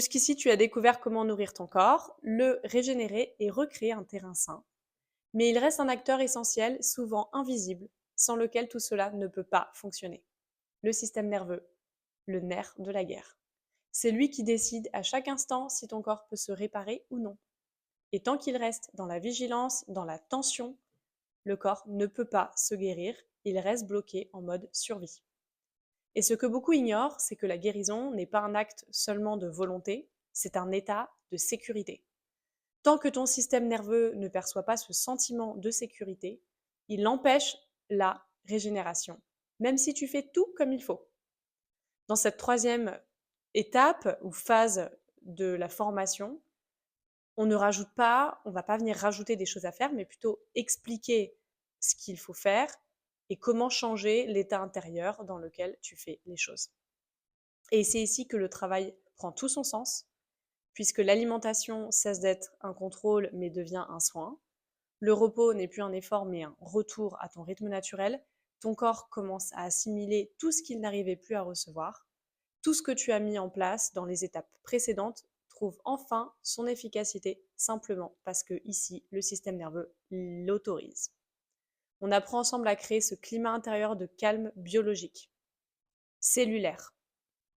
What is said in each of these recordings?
Jusqu'ici, tu as découvert comment nourrir ton corps, le régénérer et recréer un terrain sain. Mais il reste un acteur essentiel, souvent invisible, sans lequel tout cela ne peut pas fonctionner. Le système nerveux, le nerf de la guerre. C'est lui qui décide à chaque instant si ton corps peut se réparer ou non. Et tant qu'il reste dans la vigilance, dans la tension, le corps ne peut pas se guérir, il reste bloqué en mode survie. Et ce que beaucoup ignorent, c'est que la guérison n'est pas un acte seulement de volonté, c'est un état de sécurité. Tant que ton système nerveux ne perçoit pas ce sentiment de sécurité, il empêche la régénération, même si tu fais tout comme il faut. Dans cette troisième étape ou phase de la formation, on ne rajoute pas, on va pas venir rajouter des choses à faire, mais plutôt expliquer ce qu'il faut faire et comment changer l'état intérieur dans lequel tu fais les choses. Et c'est ici que le travail prend tout son sens, puisque l'alimentation cesse d'être un contrôle mais devient un soin. Le repos n'est plus un effort mais un retour à ton rythme naturel. Ton corps commence à assimiler tout ce qu'il n'arrivait plus à recevoir. Tout ce que tu as mis en place dans les étapes précédentes trouve enfin son efficacité simplement parce que ici, le système nerveux l'autorise. On apprend ensemble à créer ce climat intérieur de calme biologique, cellulaire,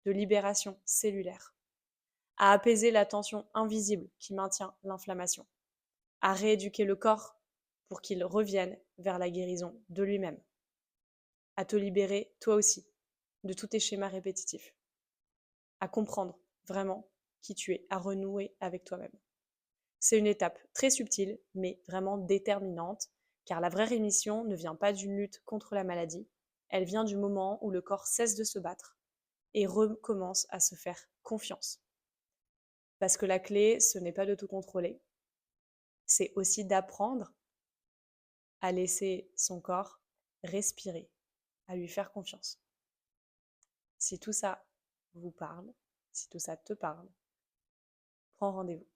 de libération cellulaire, à apaiser la tension invisible qui maintient l'inflammation, à rééduquer le corps pour qu'il revienne vers la guérison de lui-même, à te libérer toi aussi de tous tes schémas répétitifs, à comprendre vraiment qui tu es, à renouer avec toi-même. C'est une étape très subtile, mais vraiment déterminante, car la vraie rémission ne vient pas d'une lutte contre la maladie, elle vient du moment où le corps cesse de se battre et recommence à se faire confiance. Parce que la clé, ce n'est pas de tout contrôler, c'est aussi d'apprendre à laisser son corps respirer, à lui faire confiance. Si tout ça vous parle, si tout ça te parle, prends rendez-vous.